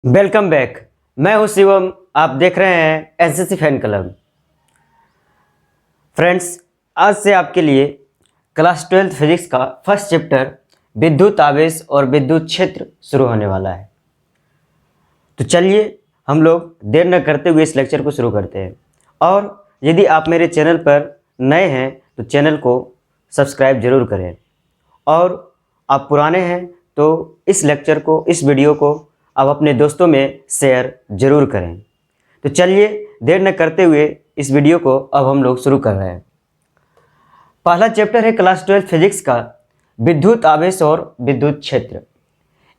Welcome back. मैं हूं शिवम, आप देख रहे हैं एनसीसी फैन क्लब। फ्रेंड्स, आज से आपके लिए क्लास 12th फिजिक्स का फर्स्ट चैप्टर विद्युत आवेश और विद्युत क्षेत्र शुरू होने वाला है। तो चलिए हम लोग देर न करते हुए इस लेक्चर को शुरू करते हैं। और यदि आप मेरे चैनल पर नए हैं तो चैनल को सब्सक्राइब जरूर करें, और आप पुराने हैं तो इस लेक्चर को, इस वीडियो को आप अपने दोस्तों में शेयर जरूर करें। तो चलिए देर न करते हुए इस वीडियो को अब हम लोग शुरू कर रहे हैं। पहला चैप्टर है क्लास 12 फिजिक्स का विद्युत आवेश और विद्युत क्षेत्र।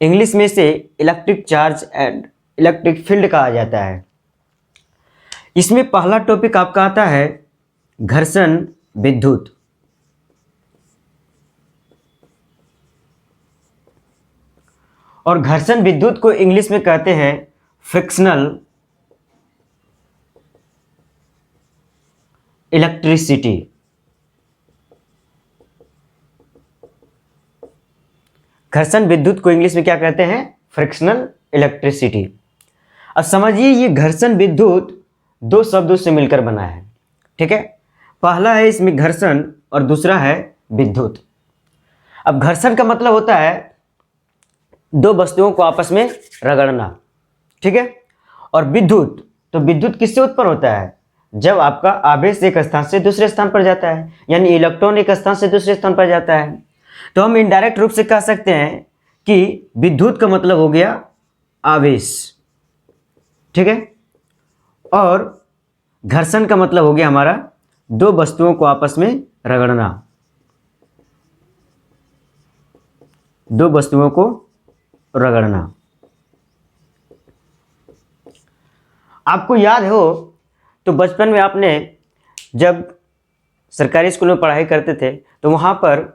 इंग्लिश में इसे electric charge and electric field कहा जाता है। इसमें पहला टॉपिक आपका आता है घर्षण विद्युत। और घर्षण विद्युत को इंग्लिश में कहते हैं फ्रिक्शनल इलेक्ट्रिसिटी। घर्षण विद्युत को इंग्लिश में क्या कहते हैं? Frictional electricity. अब समझिए, ये घर्षण विद्युत दो शब्दों से मिलकर बना है। ठीक है, पहला है इसमें घर्षण और दूसरा है विद्युत। अब घर्षण का मतलब होता है दो वस्तुओं को आपस में रगड़ना। ठीक है, और विद्युत, तो विद्युत किससे उत्पन्न होता है? जब आपका आवेश एक स्थान से दूसरे स्थान पर जाता है, यानी इलेक्ट्रॉन एक स्थान से दूसरे स्थान पर जाता है। तो हम इनडायरेक्ट रूप से कह सकते हैं कि विद्युत का मतलब हो गया आवेश। ठीक है, और घर्षण का मतलब हो गया हमारा दो वस्तुओं को आपस में रगड़ना, दो वस्तुओं को रगड़ना। आपको याद हो तो बचपन में आपने जब सरकारी स्कूल में पढ़ाई करते थे तो वहाँ पर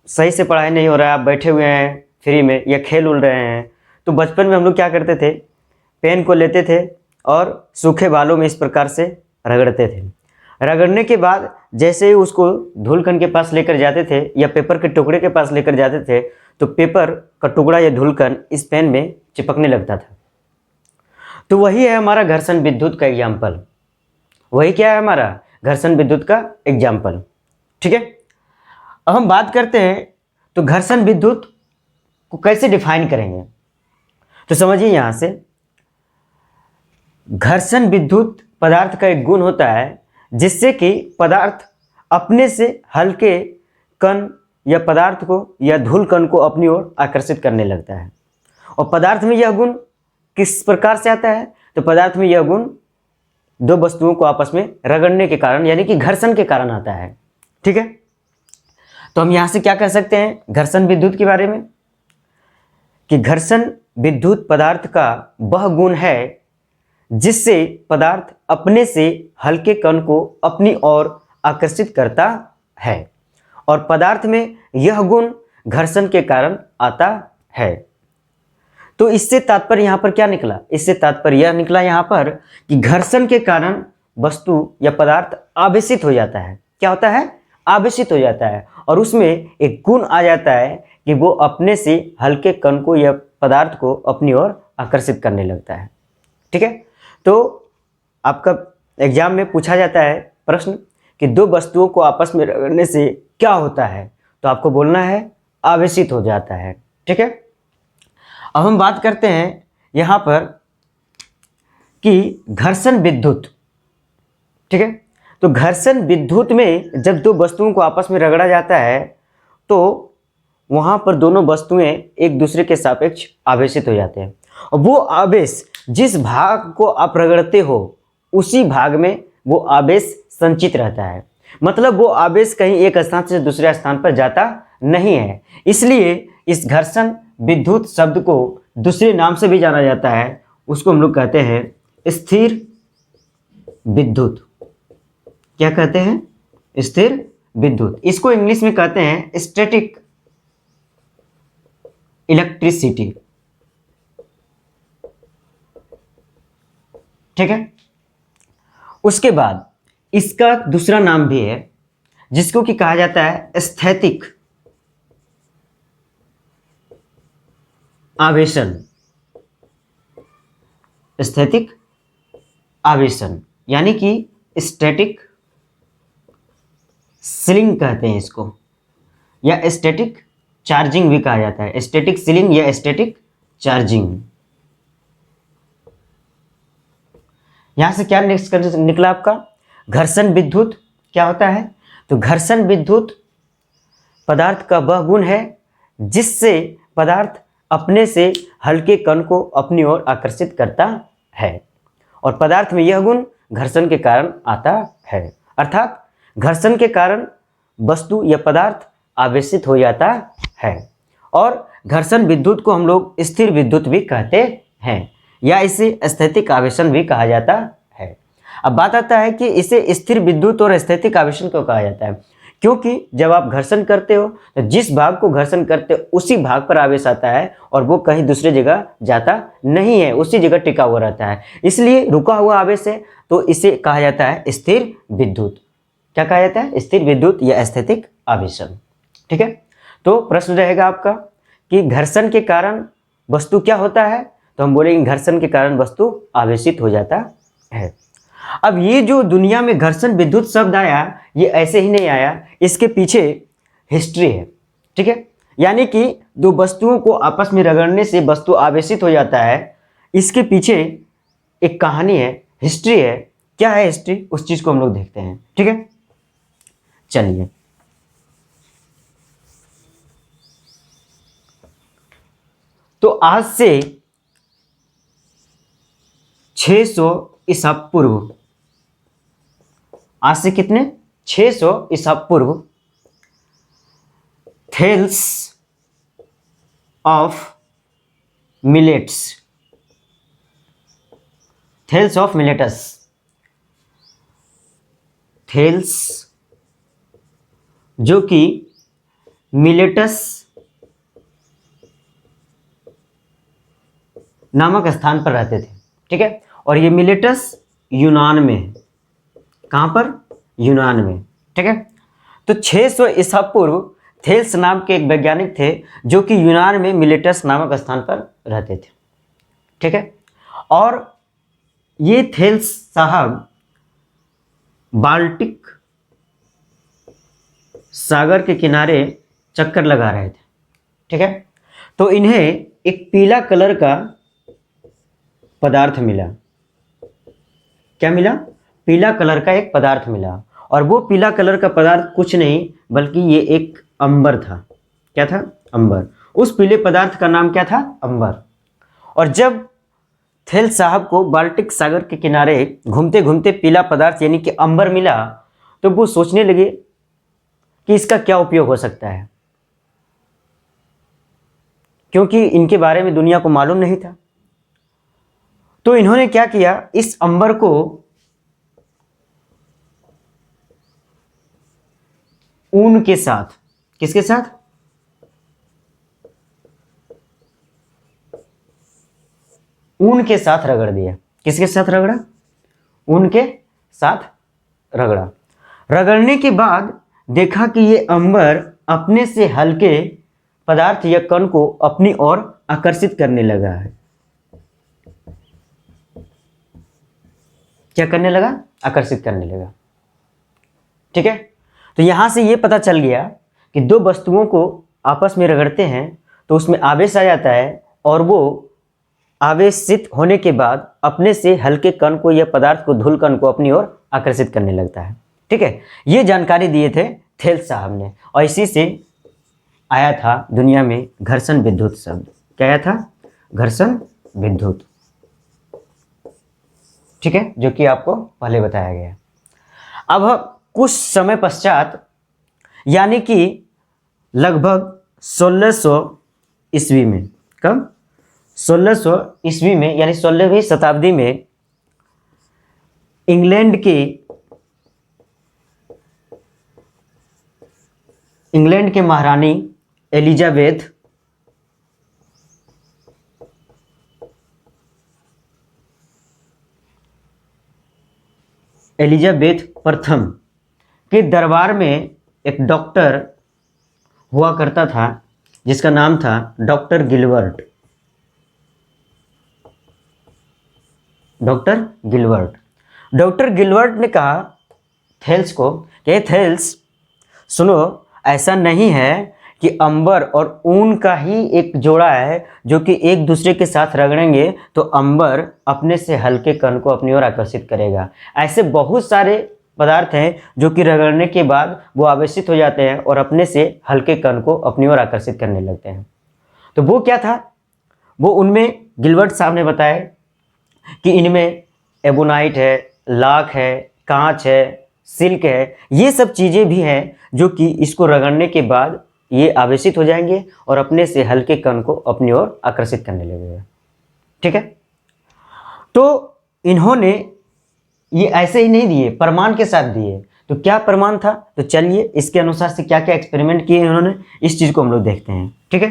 सही से पढ़ाई नहीं हो रहा है, आप बैठे हुए हैं फ्री में या खेल उल रहे हैं, तो बचपन में हम लोग क्या करते थे, पेन को लेते थे और सूखे बालों में इस प्रकार से रगड़ते थे। रगड़ने के बाद जैसे ही उसको धूलकण के पास लेकर जाते थे या पेपर के टुकड़े के पास लेकर जाते थे, तो पेपर का टुकड़ा या धूलकण इस पेन में चिपकने लगता था। तो वही है हमारा घर्षण विद्युत का एग्जाम्पल। वही क्या है हमारा घर्षण विद्युत का एग्जाम्पल। ठीक है, अब हम बात करते हैं तो घर्षण विद्युत को कैसे डिफाइन करेंगे। तो समझिए, यहां से घर्षण विद्युत पदार्थ का एक गुण होता है जिससे कि पदार्थ अपने से हल्के कण या पदार्थ को या धूल कण को अपनी ओर आकर्षित करने लगता है। और पदार्थ में यह गुण किस प्रकार से आता है? तो पदार्थ में यह गुण दो वस्तुओं को आपस में रगड़ने के कारण, यानी कि घर्षण के कारण आता है। ठीक है, तो हम यहां से क्या कह सकते हैं घर्षण विद्युत के बारे में कि घर्षण विद्युत पदार्थ का वह गुण है जिससे पदार्थ अपने से हल्के कण को अपनी ओर आकर्षित करता है। और पदार्थ में यह गुण घर्षण के कारण आता है। तो इससे तात्पर्य यहां पर क्या निकला? इससे तात्पर्य यह निकला यहां पर कि घर्षण के कारण वस्तु या पदार्थ आवेशित हो जाता है। क्या होता है? आवेशित हो जाता है, और उसमें एक गुण आ जाता है कि वो अपने से हल्के कण को या पदार्थ को अपनी ओर आकर्षित करने लगता है। ठीक है, तो आपका एग्जाम में पूछा जाता है प्रश्न कि दो वस्तुओं को आपस में रगड़ने से क्या होता है, तो आपको बोलना है आवेशित हो जाता है। ठीक है, अब हम बात करते हैं यहां पर कि घर्षण विद्युत। ठीक है, तो घर्षण विद्युत में जब दो वस्तुओं को आपस में रगड़ा जाता है तो वहां पर दोनों वस्तुएं एक दूसरे के सापेक्ष आवेशित हो जाते हैं, और वो आवेश जिस भाग को आप रगड़ते हो उसी भाग में वो आवेश संचित रहता है। मतलब वो आवेश कहीं एक स्थान से दूसरे स्थान पर जाता नहीं है। इसलिए इस घर्षण विद्युत शब्द को दूसरे नाम से भी जाना जाता है, उसको हम लोग कहते हैं स्थिर विद्युत। क्या कहते हैं? स्थिर विद्युत। इसको इंग्लिश में कहते हैं स्टैटिक इलेक्ट्रिसिटी। ठीक है, उसके बाद इसका दूसरा नाम भी है जिसको कि कहा जाता है स्थैतिक आवेशन। स्थैतिक आवेशन, यानी कि स्टैटिक सीलिंग कहते हैं इसको, या स्टैटिक चार्जिंग भी कहा जाता है, स्टैटिक सीलिंग या स्टैटिक चार्जिंग। यहां से क्या नेक्स्ट निकला आपका, घर्षण विद्युत क्या होता है, तो घर्षण विद्युत पदार्थ का वह गुण है जिससे पदार्थ अपने से हल्के कण को अपनी ओर आकर्षित करता है, और पदार्थ में यह गुण घर्षण के कारण आता है, अर्थात घर्षण के कारण वस्तु या पदार्थ आवेशित हो जाता है। और घर्षण विद्युत को हम लोग स्थिर विद्युत भी कहते हैं, या इसे स्थैतिक आवेशन भी कहा जाता है। अब बात आता है कि इसे स्थिर विद्युत और स्थैतिक आवेशन क्यों कहा जाता है, क्योंकि जब आप घर्षण करते हो तो जिस भाग को घर्षण करते हो उसी भाग पर आवेश आता है और वो कहीं दूसरी जगह जाता नहीं है, उसी जगह टिका हुआ रहता है, इसलिए रुका हुआ आवेश है, तो इसे कहा जाता है स्थिर विद्युत। क्या कहा जाता है, स्थिर विद्युत या स्थैतिक आवेशन। ठीक है, तो प्रश्न रहेगा आपका कि घर्षण के कारण वस्तु क्या होता है, तो हम बोलेंगे घर्षण के कारण वस्तु आवेशित हो जाता है। अब ये जो दुनिया में घर्षण विद्युत शब्द आया, ये ऐसे ही नहीं आया, इसके पीछे हिस्ट्री है। ठीक है, यानी कि दो वस्तुओं को आपस में रगड़ने से वस्तु आवेशित हो जाता है, इसके पीछे एक कहानी है, हिस्ट्री है। क्या है हिस्ट्री, उस चीज को हम लोग देखते हैं। ठीक है, चलिए। तो आज से 600 ईसा पूर्व, आज से कितने 600 ईसा पूर्व Thales of Miletus, Thales of Miletus, Thales जो कि मिलेटस नामक स्थान पर रहते थे। ठीक है, और ये मिलेटस यूनान में है। कहां पर, यूनान में। ठीक है, तो 600 ईसा पूर्व थेल्स नाम के एक वैज्ञानिक थे जो कि यूनान में मिलेटस नामक स्थान पर रहते थे। ठीक है, और ये थेल्स साहब बाल्टिक सागर के किनारे चक्कर लगा रहे थे। ठीक है, तो इन्हें एक पीला कलर का पदार्थ मिला। क्या मिला, पीला कलर का एक पदार्थ मिला, और वो पीला कलर का पदार्थ कुछ नहीं बल्कि ये एक अंबर था। क्या था, अंबर। उस पीले पदार्थ का नाम क्या था, अंबर। और जब थेल्स साहब को बाल्टिक सागर के किनारे घूमते घूमते पीला पदार्थ यानी कि अंबर मिला, तो वो सोचने लगे कि इसका क्या उपयोग हो सकता है, क्योंकि इनके बारे में दुनिया को मालूम नहीं था। तो इन्होंने क्या किया, इस अंबर को ऊन के साथ, किसके साथ, ऊन के साथ रगड़ दिया। किसके साथ रगड़ा, ऊन के साथ रगड़ा। रगड़ने के बाद देखा कि ये अंबर अपने से हल्के पदार्थ या कण को अपनी ओर आकर्षित करने लगा है। क्या करने लगा, आकर्षित करने लगा। ठीक है, तो यहां से ये पता चल गया कि दो वस्तुओं को आपस में रगड़ते हैं तो उसमें आवेश आ जाता है, और वो आवेशित होने के बाद अपने से हल्के कण को या पदार्थ को, धूल कण को अपनी ओर आकर्षित करने लगता है। ठीक है, ये जानकारी दिए थे थेल्स साहब ने, और इसी से आया था दुनिया में घर्षण विद्युत शब्द। क्या आया था, घर्षण विद्युत। ठीक है, जो कि आपको पहले बताया गया। अब कुछ समय पश्चात, यानी कि लगभग 1600 ईस्वी में, कब, 1600 ईस्वी में, यानी 16वीं शताब्दी में इंग्लैंड के महारानी एलिजाबेथ प्रथम के दरबार में एक डॉक्टर हुआ करता था जिसका नाम था doctor Gilbert. Doctor Gilbert. Doctor Gilbert ने कहा थेल्स को कि थेल्स सुनो, ऐसा नहीं है कि अंबर और ऊन का ही एक जोड़ा है जो कि एक दूसरे के साथ रगड़ेंगे तो अंबर अपने से हल्के कण को अपनी ओर आकर्षित करेगा। ऐसे बहुत सारे पदार्थ हैं जो कि रगड़ने के बाद वो आवेशित हो जाते हैं और अपने से हल्के कण को अपनी ओर आकर्षित करने लगते हैं। तो वो क्या था, वो उनमें गिलबर्ट साहब ने बताया कि इनमें एबोनाइट है, लाख है, कांच है, सिल्क है, ये सब चीज़ें भी हैं जो कि इसको रगड़ने के बाद ये आवेशित हो जाएंगे और अपने से हल्के कण को अपनी ओर आकर्षित करने लगेगा। ठीक है, तो इन्होंने ये ऐसे ही नहीं दिए, प्रमाण के साथ दिए। तो क्या प्रमाण था, तो चलिए इसके अनुसार से क्या क्या एक्सपेरिमेंट किए इन्होंने, इस चीज़ को हम लोग देखते हैं। ठीक है,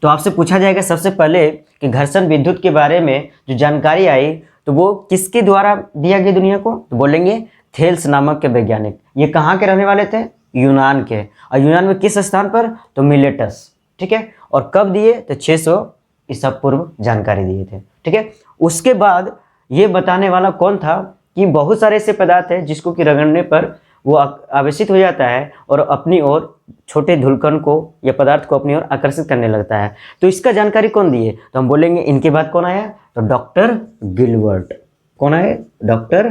तो आपसे पूछा जाएगा सबसे पहले कि घर्षण विद्युत के बारे में जो जानकारी आई तो वो किसके द्वारा दिया गया दुनिया को, तो बोलेंगे थेल्स नामक के वैज्ञानिक। ये कहाँ के रहने वाले थे, यूनान के। और यूनान में किस स्थान पर, तो मिलेटस। ठीक है, और कब दिए, तो 600 ईसा पूर्व जानकारी दिए थे। ठीक है, उसके बाद ये बताने वाला कौन था कि बहुत सारे ऐसे पदार्थ हैं जिसको कि रगड़ने पर वो आवेशित हो जाता है और अपनी ओर छोटे धूलकण को या पदार्थ को अपनी ओर आकर्षित करने लगता है। तो इसका जानकारी कौन दिए, तो हम बोलेंगे इनके बाद कौन आया, तो डॉक्टर गिलबर्ट। कौन आए, डॉक्टर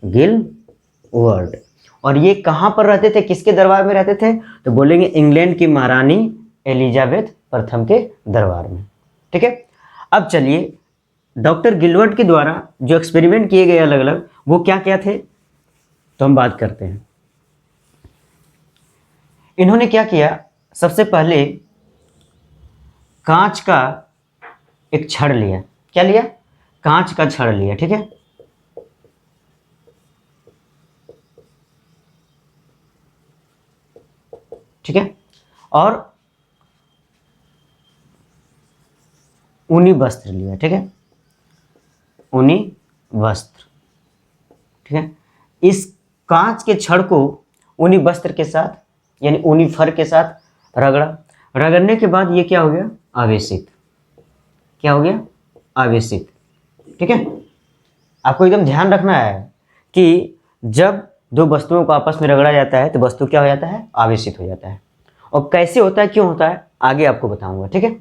गिलबर्ट। और ये कहाँ पर रहते थे, किसके दरबार में रहते थे, तो बोलेंगे इंग्लैंड की महारानी एलिजाबेथ प्रथम के दरबार में। ठीक है, अब चलिए डॉक्टर गिलबर्ट के द्वारा जो एक्सपेरिमेंट किए गए अलग अलग वो क्या क्या थे, तो हम बात करते हैं। इन्होंने क्या किया, सबसे पहले कांच का एक छड़ लिया। क्या लिया, कांच का छड़ लिया। ठीक है, ठीक है, और ऊनी वस्त्र लिया। ठीक है, ऊनी वस्त्र। ठीक है, इस कांच के छड़ को ऊनी वस्त्र के साथ यानी ऊनी फर के साथ रगड़ा। रगड़ने के बाद ये क्या हो गया, आवेशित। क्या हो गया, आवेशित। ठीक है, आपको एकदम ध्यान रखना है कि जब दो वस्तुओं को आपस में रगड़ा जाता है तो वस्तु क्या हो जाता है, आवेशित हो जाता है। और कैसे होता है, क्यों होता है, आगे आपको बताऊंगा। ठीक है,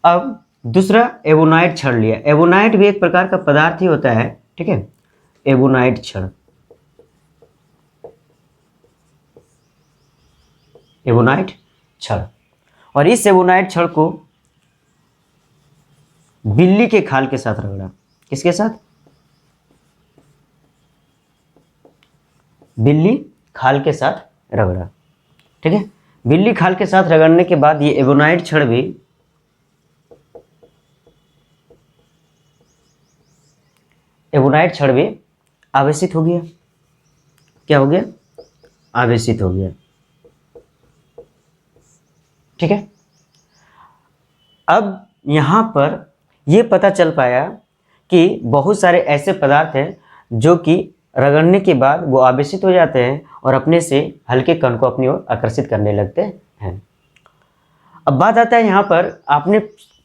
अब दूसरा एबोनाइट छड़ लिया। एबोनाइट भी एक प्रकार का पदार्थ ही होता है। ठीक है, एबोनाइट छड़, एबोनाइट छड़। और इस एबोनाइट छड़ को बिल्ली के खाल के साथ रगड़ा। किसके साथ, बिल्ली खाल के साथ रगड़ा। ठीक है, बिल्ली खाल के साथ रगड़ने के बाद ये एबोनाइट छड़ भी आवेशित हो गया। क्या हो गया, आवेशित हो गया। ठीक है, अब यहाँ पर यह पता चल पाया कि बहुत सारे ऐसे पदार्थ हैं जो कि रगड़ने के बाद वो आवेशित हो जाते हैं और अपने से हल्के कण को अपनी ओर आकर्षित करने लगते हैं। अब बात आता है यहाँ पर, आपने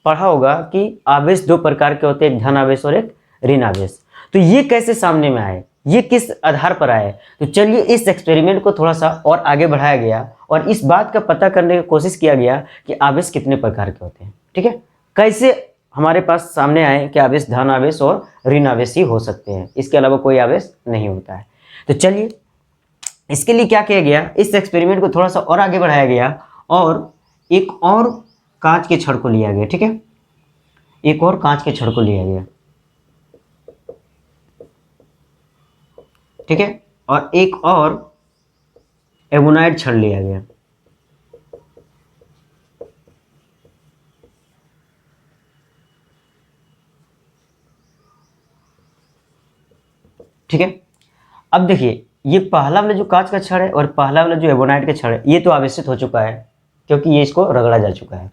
पढ़ा होगा कि आवेश दो प्रकार के होते हैं, एक धन आवेश और एक ऋण आवेश। तो ये कैसे सामने में आए, ये किस आधार पर आए, तो चलिए इस एक्सपेरिमेंट को थोड़ा सा और आगे बढ़ाया गया और इस बात का पता करने की कोशिश किया गया कि आवेश कितने प्रकार के होते हैं। ठीक है, कैसे हमारे पास सामने आए कि आवेश धन आवेश और ऋण आवेश ही हो सकते हैं, इसके अलावा कोई आवेश नहीं होता है। तो चलिए इसके लिए क्या किया गया, इस एक्सपेरिमेंट को थोड़ा सा और आगे बढ़ाया गया और एक और कांच के छड़ को लिया गया। ठीक है, एक और कांच के छड़ को लिया गया। ठीक है, और एक और एबोनाइट छड़ लिया गया। ठीक है, अब देखिए ये पहला वाला जो कांच का छड़ है और पहला वाला जो एबोनाइट का छड़ है ये तो आवेशित हो चुका है क्योंकि ये इसको रगड़ा जा चुका है।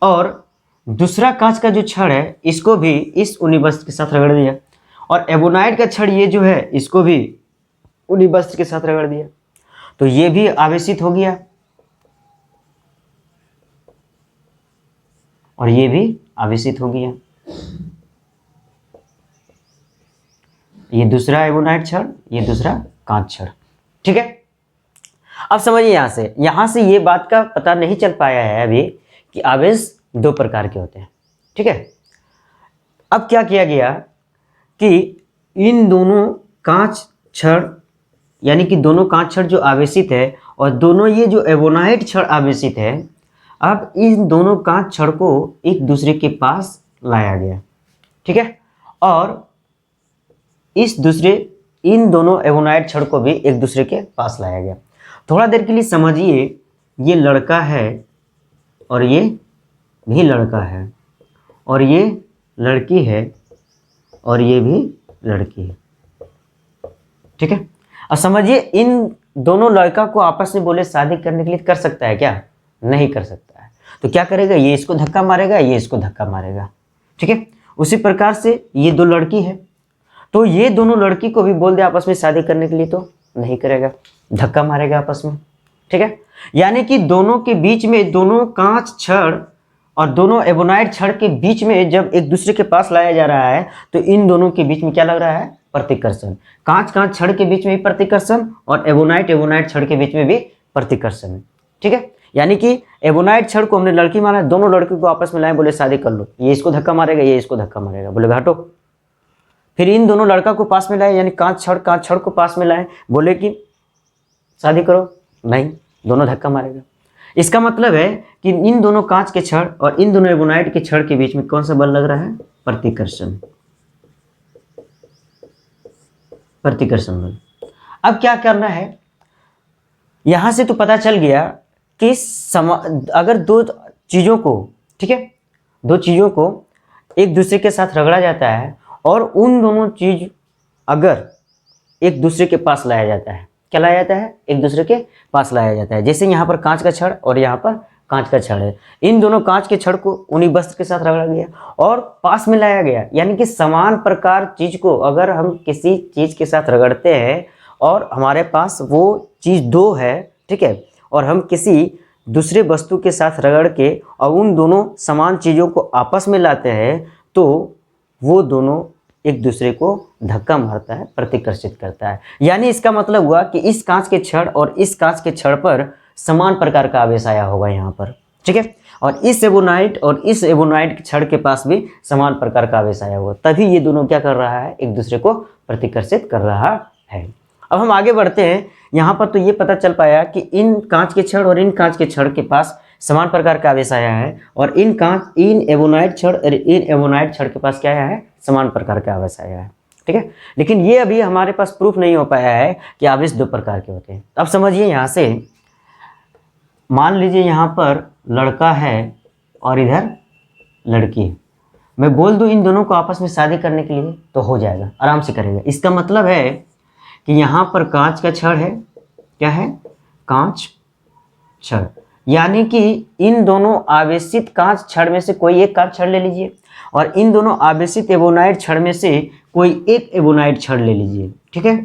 और दूसरा कांच का जो छड़ है इसको भी इस ऊनी वस्त्र के साथ रगड़ दिया और एबोनाइट का छड़ ये जो है इसको भी ऊनी वस्त्र के साथ रगड़ दिया, तो ये भी आवेशित हो गया। और ये भी आवेशित हो गया। ये दूसरा एवोनाइट क्षण, ये दूसरा कांच क्षण। ठीक है, अब समझिए यहाँ से ये बात का पता नहीं चल पाया है अभी कि आवेश दो प्रकार के होते हैं। ठीक है, अब क्या किया गया कि इन दोनों कांच क्षण, यानी कि दोनों कांच क्षण जो आवेशित है और दोनों ये जो एवोनाइट क्षण आवेशित है, अब इन दोनों कांच क्षण को एक दूसरे के पास लाया गया। ठीक है, और इन दोनों एवोनाइट क्षण को भी एक दूसरे के पास लाया गया। थोड़ा देर के लिए समझिए, ये लड़का है और ये भी लड़का है, और ये लड़की है और ये भी लड़की है। ठीक है, अब समझिए, इन दोनों लड़का को आपस में बोले शादी करने के लिए कर सकता है क्या? नहीं कर सकता है। तो क्या करेगा, ये इसको धक्का मारेगा, ये इसको धक्का मारेगा। ठीक है, उसी प्रकार से ये दो लड़की है, तो ये दोनों लड़की को भी बोल दे आपस में शादी करने के लिए, तो नहीं करेगा, धक्का मारेगा आपस में। ठीक है, यानी कि दोनों के बीच में, दोनों कांच क्षण और दोनों एवोनाइट क्षण के बीच में जब एक दूसरे के पास लाया जा रहा है, तो इन दोनों के बीच में क्या लग रहा है? प्रतिकर्षण। कांच क्षण के बीच में भी प्रतिकर्षण और एवोनाइट क्षण के बीच में भी प्रतिकर्षण। ठीक है, यानी कि एवोनाइट क्षण को हमने लड़की माना, दोनों लड़की को आपस में लाए, बोले शादी कर लो, ये इसको धक्का मारेगा, ये इसको धक्का मारेगा, बोले घाटो। फिर इन दोनों लड़का को पास में लाए, यानी कांच क्षण को पास में लाए, बोले कि शादी करो, नहीं, दोनों धक्का मारेगा। इसका मतलब है कि इन दोनों कांच के क्षण और इन दोनों एवोनाइट के क्षण के बीच में कौन सा बल लग रहा है? प्रतिकर्षण, प्रतिकर्षण बल। अब क्या करना है, यहां से तो पता चल गया कि अगर दो चीजों को, ठीक है, दो चीजों को एक दूसरे के साथ रगड़ा जाता है और उन दोनों चीज अगर एक दूसरे के पास लाया जाता है, क्या लाया जाता है? एक दूसरे के पास लाया जाता है। जैसे यहाँ पर कांच का छड़ और यहाँ पर कांच का छड़ है, इन दोनों कांच के छड़ को उन्हीं वस्त्र के साथ रगड़ा गया और पास में लाया गया। यानी कि समान प्रकार चीज को अगर हम किसी चीज के साथ रगड़ते हैं और हमारे पास वो चीज दो है, ठीक है, और हम किसी दूसरे वस्तु के साथ रगड़ के और उन दोनों समान चीज़ों को आपस में लाते हैं, तो वो दोनों एक दूसरे को धक्का मारता है, प्रतिकर्षित करता है। यानी इसका मतलब हुआ कि इस कांच के छड़ और इस कांच के छड़ पर समान प्रकार का आवेश आया होगा यहाँ पर, ठीक है, और इस एवोनाइट और इस एवोनाइट के छड़ के पास भी समान प्रकार का आवेश आया होगा, तभी ये दोनों क्या कर रहा है? एक दूसरे को प्रतिकर्षित कर रहा है। अब हम आगे बढ़ते हैं। यहाँ पर तो ये पता चल पाया कि इन कांच के छड़ और इन कांच के छड़ के पास समान प्रकार का आवेश आया है और इन एवोनाइट छड़ और इन एवोनाइट छड़ के पास क्या आया है? समान प्रकार का आवेश आया है, ठीक है। लेकिन ये अभी हमारे पास प्रूफ नहीं हो पाया है कि आवेश दो प्रकार के होते हैं। अब समझिए, यहाँ से मान लीजिए यहाँ पर लड़का है और इधर लड़की है, मैं बोल दूँ इन दोनों को आपस में शादी करने के लिए, तो हो जाएगा, आराम से करेगा। इसका मतलब है कि यहाँ पर कांच का छड़ है, क्या है? कांच छड़, यानी कि इन दोनों आवेशित कांच छड़ में से कोई एक कांच छड़ ले लीजिए और इन दोनों आवेशित एवोनाइट छड़ में से कोई एक एवोनाइट छड़ ले लीजिए, ठीक है,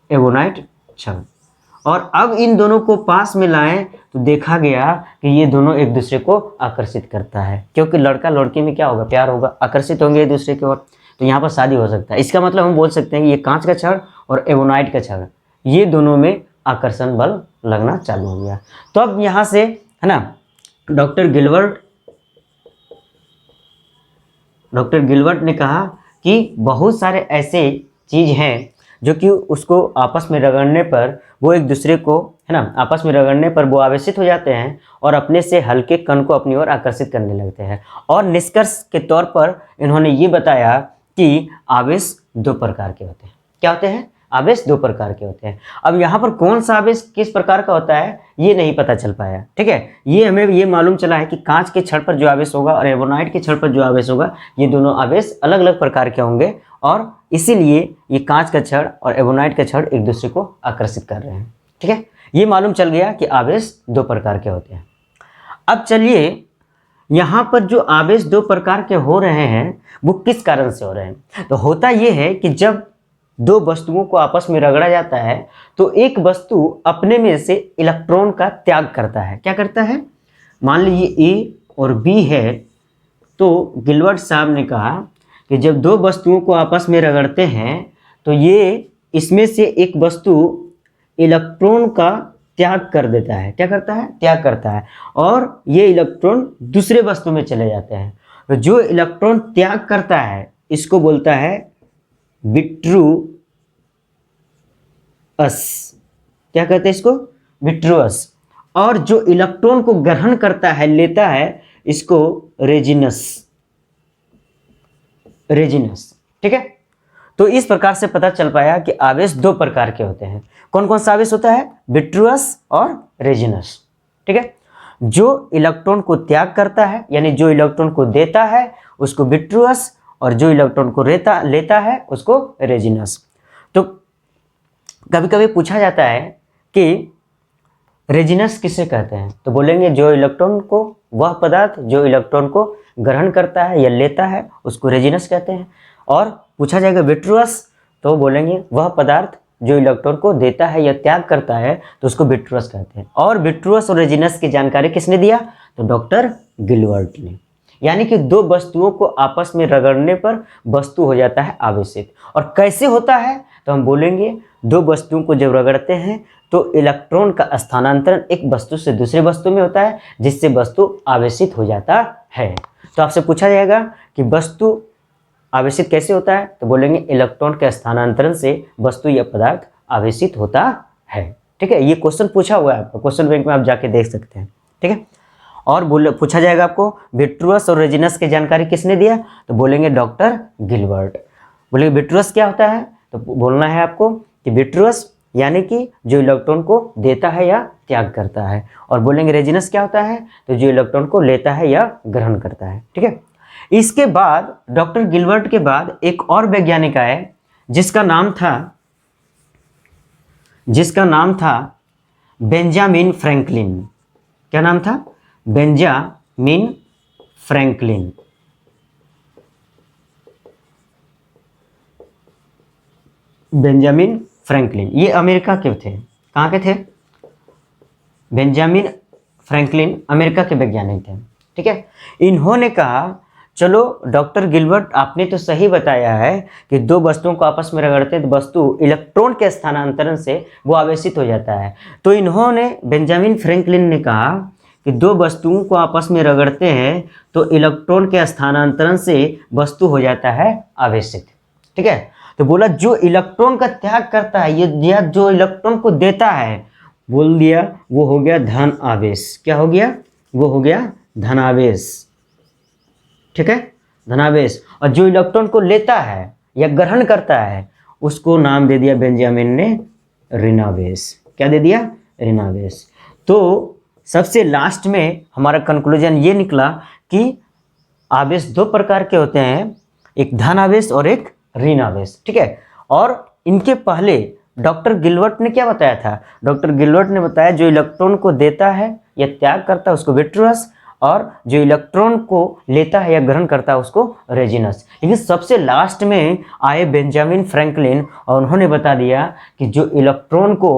एवोनाइट छड़। और अब इन दोनों को पास में लाएं तो देखा गया कि ये दोनों एक दूसरे को आकर्षित करता है, क्योंकि लड़का लड़की में क्या होगा? प्यार होगा, आकर्षित होंगे एक दूसरे की ओर, तो यहाँ पर शादी हो सकता है। इसका मतलब हम बोल सकते हैं कि ये कांच का छड़ और एवोनाइट का छड़, ये दोनों में आकर्षण बल लगना चालू हो गया। तो अब यहाँ से है ना, डॉक्टर गिलबर्ट ने कहा कि बहुत सारे ऐसे चीज़ हैं जो कि उसको आपस में रगड़ने पर वो एक दूसरे को, है ना, आपस में रगड़ने पर वो आवेशित हो जाते हैं और अपने से हल्के कण को अपनी ओर आकर्षित करने लगते हैं। और निष्कर्ष के तौर पर इन्होंने ये बताया कि आवेश दो प्रकार के होते हैं। क्या होते हैं? आवेश दो प्रकार के होते हैं। अब यहाँ पर कौन सा आवेश किस प्रकार का होता है ये नहीं पता चल पाया, ठीक है। ये हमें ये मालूम चला है कि कांच के छड़ पर जो आवेश होगा और एवोनाइट के छड़ पर जो आवेश होगा, ये दोनों आवेश अलग अलग प्रकार के होंगे और इसीलिए ये कांच का छड़ और एवोनाइट का छड़ एक दूसरे को आकर्षित कर रहे हैं, ठीक है। ये मालूम चल गया कि आवेश दो प्रकार के होते हैं। अब चलिए, यहाँ पर जो आवेश दो प्रकार के हो रहे हैं वो किस कारण से हो रहे हैं? तो होता ये है कि जब दो वस्तुओं को आपस में रगड़ा जाता है तो एक वस्तु अपने में से इलेक्ट्रॉन का त्याग करता है। क्या करता है? मान लीजिए ए और बी है, तो गिलबर्ट साहब ने कहा कि जब दो वस्तुओं को आपस में रगड़ते हैं तो ये इसमें से एक वस्तु इलेक्ट्रॉन का त्याग कर देता है। क्या करता है? त्याग करता है, और ये इलेक्ट्रॉन दूसरे वस्तु में चले जाते हैं। तो जो इलेक्ट्रॉन त्याग करता है इसको बोलता है विट्रुअस। क्या कहते हैं इसको? विट्रुअस। और जो इलेक्ट्रॉन को ग्रहण करता है, लेता है, इसको रेजिनस। रेजिनस, ठीक है। तो इस प्रकार से पता चल पाया कि आवेश दो प्रकार के होते हैं। कौन कौन सा आवेश होता है? विट्रुअस और रेजिनस, ठीक है। जो इलेक्ट्रॉन को त्याग करता है यानी जो इलेक्ट्रॉन को देता है उसको विट्रुअस, और जो इलेक्ट्रॉन को लेता है उसको रेजिनस। तो कभी कभी पूछा जाता है कि रेजिनस किसे कहते हैं, तो बोलेंगे जो इलेक्ट्रॉन को, वह पदार्थ जो इलेक्ट्रॉन को ग्रहण करता है या लेता है उसको रेजिनस कहते हैं। और पूछा जाएगा विट्रुअस, तो बोलेंगे वह पदार्थ जो इलेक्ट्रॉन को देता है या त्याग करता है तो उसको विट्रुअस कहते हैं। और विट्रुअस और रेजिनस की जानकारी किसने दिया? तो डॉक्टर गिलबर्ट ने। यानी कि दो वस्तुओं को आपस में रगड़ने पर वस्तु हो जाता है आवेशित। और कैसे होता है? तो हम बोलेंगे दो वस्तुओं को जब रगड़ते हैं तो इलेक्ट्रॉन का स्थानांतरण एक वस्तु से दूसरे वस्तु में होता है, जिससे वस्तु आवेशित हो जाता है। तो आपसे पूछा जाएगा कि वस्तु आवेशित कैसे होता है, तो बोलेंगे इलेक्ट्रॉन के स्थानांतरण से वस्तु या पदार्थ आवेशित होता है, ठीक है। ये क्वेश्चन पूछा हुआ है आपको, क्वेश्चन बैंक में आप जाके देख सकते हैं, ठीक है। और पूछा जाएगा आपको विट्रुअस और रेजिनस की जानकारी किसने दिया, तो बोलेंगे डॉक्टर गिलबर्ट। बोलेंगे विट्रुअस क्या होता है, तो बोलना है आपको कि विट्रुअस यानी कि जो इलेक्ट्रॉन को देता है या त्याग करता है। और बोलेंगे रेजिनस क्या होता है, तो जो इलेक्ट्रॉन को लेता है या ग्रहण करता है, ठीक है। इसके बाद डॉक्टर गिलबर्ट के बाद एक और वैज्ञानिक आए जिसका नाम था बेंजामिन फ्रैंकलिन। क्या नाम था? Benjamin Franklin. बेंजामिन फ्रैंकलिन ये अमेरिका के थे। कहाँ के थे? बेंजामिन फ्रैंकलिन अमेरिका के वैज्ञानिक थे, ठीक है। इन्होंने कहा चलो डॉक्टर गिलबर्ट आपने तो सही बताया है कि दो वस्तुओं को आपस में रगड़ते हैं तो वस्तु इलेक्ट्रॉन के स्थानांतरण से वो आवेशित हो जाता है। तो इन्होंने बेंजामिन फ्रैंकलिन ने कहा कि दो वस्तुओं को आपस में रगड़ते हैं तो इलेक्ट्रॉन के स्थानांतरण से वस्तु हो जाता है आवेशित, ठीक है। तो बोला जो इलेक्ट्रॉन का त्याग करता है या जो इलेक्ट्रॉन को देता है, बोल दिया वो हो गया धन आवेश। क्या हो गया? वो हो गया धनावेश, ठीक है, धनावेश। और जो इलेक्ट्रॉन को लेता है या ग्रहण करता है उसको नाम दे दिया बेंजामिन ने ऋणावेश। क्या दे दिया? ऋणावेश। तो सबसे लास्ट में हमारा कंक्लूजन ये निकला कि आवेश दो प्रकार के होते हैं, एक धन आवेश और एक ऋण आवेश, ठीक है। और इनके पहले डॉक्टर गिलबर्ट ने क्या बताया था? डॉक्टर गिलबर्ट ने बताया जो इलेक्ट्रॉन को देता है या त्याग करता है उसको विट्रुअस, और जो इलेक्ट्रॉन को लेता है या ग्रहण करता है उसको रेजिनस। लेकिन सबसे लास्ट में आए बेंजामिन फ्रैंकलिन और उन्होंने बता दिया कि जो इलेक्ट्रॉन को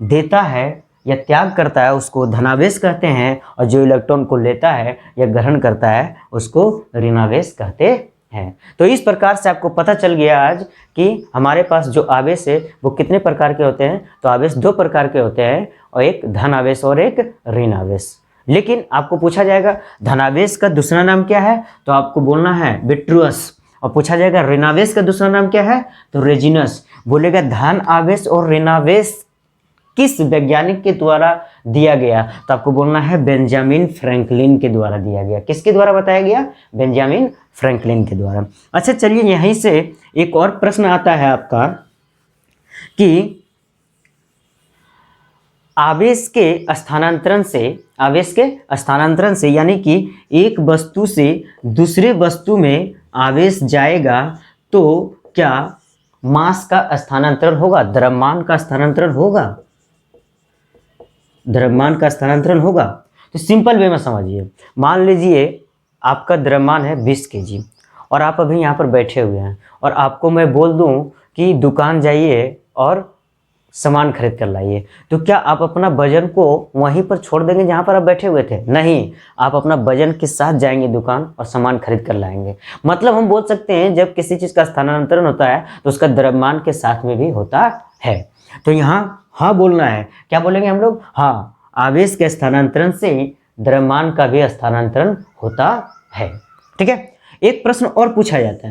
देता है या त्याग करता है उसको धनावेश कहते हैं, और जो इलेक्ट्रॉन को लेता है या ग्रहण करता है उसको ऋणावेश कहते हैं। तो इस प्रकार से आपको पता चल गया आज कि हमारे पास जो आवेश है वो कितने प्रकार के होते हैं। तो आवेश दो प्रकार के होते हैं, और एक धन आवेश और एक ऋण आवेश। लेकिन आपको पूछा जाएगा धनावेश का दूसरा नाम क्या है, तो आपको बोलना है विट्रुअस। और पूछा जाएगा ऋणावेश का दूसरा नाम क्या है, तो रेजिनस। बोलेगा धन आवेश और ऋणावेश किस वैज्ञानिक के द्वारा दिया गया, तो आपको बोलना है बेंजामिन फ्रैंकलिन के द्वारा दिया गया। किसके द्वारा बताया गया? बेंजामिन फ्रैंकलिन के द्वारा। अच्छा चलिए यहीं से एक और प्रश्न आता है आपका कि आवेश के स्थानांतरण से यानी कि एक वस्तु से दूसरे वस्तु में आवेश जाएगा तो क्या मास का स्थानांतरण होगा, द्रव्यमान का स्थानांतरण होगा? द्रव्यमान का स्थानांतरण होगा। तो सिंपल वे में समझिए, मान लीजिए आपका द्रव्यमान है 20 kg और आप अभी यहाँ पर बैठे हुए हैं, और आपको मैं बोल दूँ कि दुकान जाइए और सामान खरीद कर लाइए, तो क्या आप अपना वजन को वहीं पर छोड़ देंगे जहाँ पर आप बैठे हुए थे? नहीं, आप अपना वजन के साथ जाएंगे दुकान और सामान खरीद कर लाएंगे। मतलब हम बोल सकते हैं जब किसी चीज़ का स्थानांतरण होता है तो उसका द्रव्यमान के साथ में भी होता है। तो यहाँ हाँ बोलना है। क्या बोलेंगे हम लोग? हाँ, आवेश के स्थानांतरण से द्रव्यमान का भी स्थानांतरण होता है। ठीक है, एक प्रश्न और पूछा जाता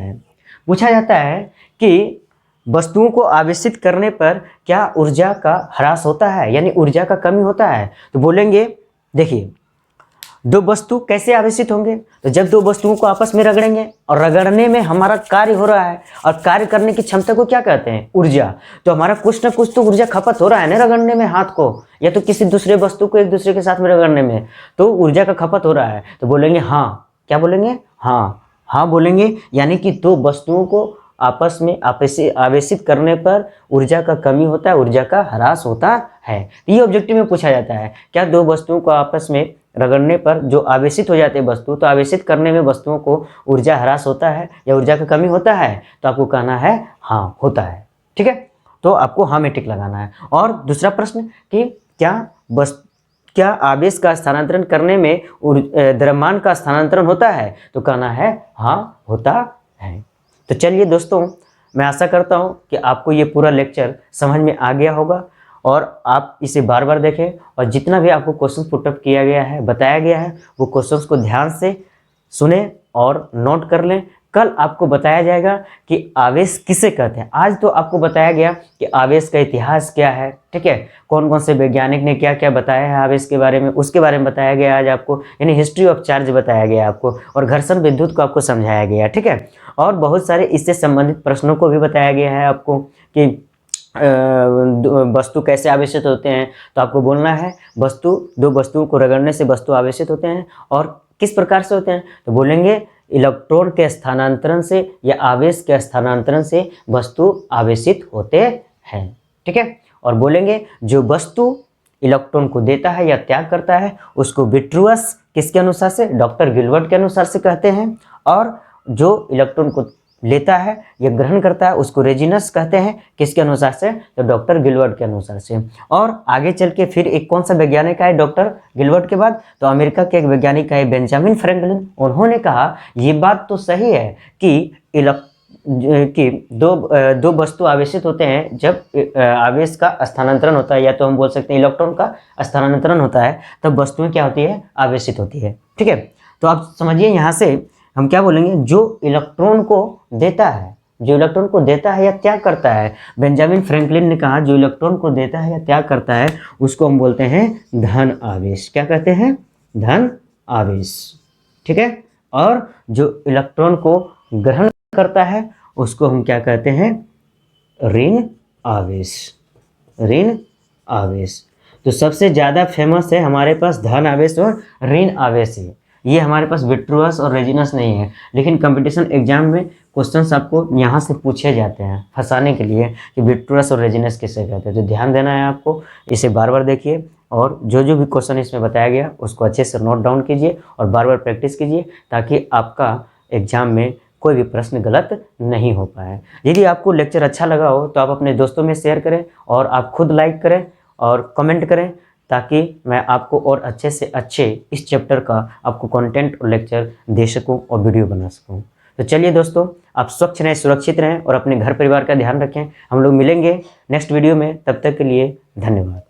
है कि वस्तुओं को आवेशित करने पर क्या ऊर्जा का ह्रास होता है, यानी ऊर्जा का कमी होता है? तो बोलेंगे देखिए, दो वस्तु कैसे आवेशित होंगे? तो जब दो वस्तुओं को आपस में रगड़ेंगे और रगड़ने में हमारा कार्य हो रहा है, और कार्य करने की क्षमता को क्या कहते हैं? ऊर्जा। तो हमारा कुछ ना कुछ तो ऊर्जा खपत हो रहा है ना रगड़ने में, हाथ को या तो किसी दूसरे वस्तु को एक दूसरे के साथ में रगड़ने में, तो ऊर्जा का खपत हो रहा है। तो बोलेंगे हाँ। क्या बोलेंगे? हाँ बोलेंगे, यानी कि दो वस्तुओं को आपस में आवेशित करने पर ऊर्जा का कमी होता है, ऊर्जा का ह्रास होता है। ये ऑब्जेक्टिव में पूछा जाता है, क्या दो वस्तुओं को आपस में रगड़ने पर जो आवेशित हो जाते हैं वस्तु, तो आवेशित करने में वस्तुओं को ऊर्जा ह्रास होता है या ऊर्जा का कमी होता है? तो आपको कहना है हाँ, होता है। ठीक है, तो आपको हाँ में टिक लगाना है। और दूसरा प्रश्न कि क्या आवेश का स्थानांतरण करने में द्रव्यमान का स्थानांतरण होता है? तो कहना है हाँ, होता है। तो चलिए दोस्तों, मैं आशा करता हूँ कि आपको ये पूरा लेक्चर समझ में आ गया होगा और आप इसे बार बार देखें, और जितना भी आपको क्वेश्चन पुटअप किया गया है, बताया गया है, वो क्वेश्चंस को ध्यान से सुने और नोट कर लें। कल आपको बताया जाएगा कि आवेश किसे कहते हैं। आज तो आपको बताया गया कि आवेश का इतिहास क्या है, ठीक है, कौन कौन से वैज्ञानिक ने क्या क्या बताया है आवेश के बारे में, उसके बारे में बताया गया आज आपको, यानी हिस्ट्री ऑफ चार्ज बताया गया आपको, और घर्षण विद्युत को आपको समझाया गया। ठीक है, और बहुत सारे इससे संबंधित प्रश्नों को भी बताया गया है आपको कि वस्तु कैसे आवेशित होते हैं। तो आपको बोलना है दो वस्तुओं को रगड़ने से वस्तु आवेशित होते हैं, और किस प्रकार से होते हैं? तो बोलेंगे इलेक्ट्रॉन के स्थानांतरण से या आवेश के स्थानांतरण से वस्तु आवेशित होते हैं। ठीक है, और बोलेंगे जो वस्तु इलेक्ट्रॉन को देता है या त्याग करता है उसको विट्रुअस किसके अनुसार से? डॉक्टर गिलबर्ट के अनुसार से कहते हैं, और जो इलेक्ट्रॉन को लेता है या ग्रहण करता है उसको रेजिनस कहते हैं, किसके अनुसार से? तो डॉक्टर गिलबर्ट के अनुसार से। और आगे चल के फिर एक कौन सा वैज्ञानिक आए डॉक्टर गिलबर्ट के बाद? तो अमेरिका के एक वैज्ञानिक आए बेंजामिन फ्रैंकलिन। उन्होंने कहा ये बात तो सही है कि दो वस्तु आवेशित होते हैं जब आवेश का स्थानांतरण होता है, या तो हम बोल सकते हैं इलेक्ट्रॉन का स्थानांतरण होता है, तब वस्तुएं क्या होती है? आवेशित होती है। ठीक है, तो आप समझिए यहाँ से हम क्या बोलेंगे? जो इलेक्ट्रॉन को देता है या त्याग करता है। बेंजामिन फ्रैंकलिन ने कहा जो इलेक्ट्रॉन को देता है या त्याग करता है उसको हम बोलते हैं धन आवेश। क्या कहते हैं? धन आवेश। ठीक है, और जो इलेक्ट्रॉन को ग्रहण करता है उसको हम क्या कहते हैं? ऋण आवेश। ऋण आवेश। तो सबसे ज़्यादा फेमस है हमारे पास धन आवेश और ऋण आवेश है। ये हमारे पास विट्रुअस और रेजिनस नहीं है, लेकिन कंपटीशन एग्जाम में क्वेश्चंस आपको यहाँ से पूछे जाते हैं फंसाने के लिए कि विट्रुअस और रेजिनस किसे कहते हैं। तो ध्यान देना है आपको, इसे बार बार देखिए, और जो भी क्वेश्चन इसमें बताया गया उसको अच्छे से नोट डाउन कीजिए और बार बार प्रैक्टिस कीजिए, ताकि आपका एग्जाम में कोई भी प्रश्न गलत नहीं हो पाए। यदि आपको लेक्चर अच्छा लगा हो तो आप अपने दोस्तों में शेयर करें, और आप खुद लाइक करें और कमेंट करें, ताकि मैं आपको और अच्छे से अच्छे इस चैप्टर का आपको कंटेंट और लेक्चर दे सकूं और वीडियो बना सकूं। तो चलिए दोस्तों, आप स्वच्छ रहें, सुरक्षित रहें और अपने घर परिवार का ध्यान रखें। हम लोग मिलेंगे नेक्स्ट वीडियो में, तब तक के लिए धन्यवाद।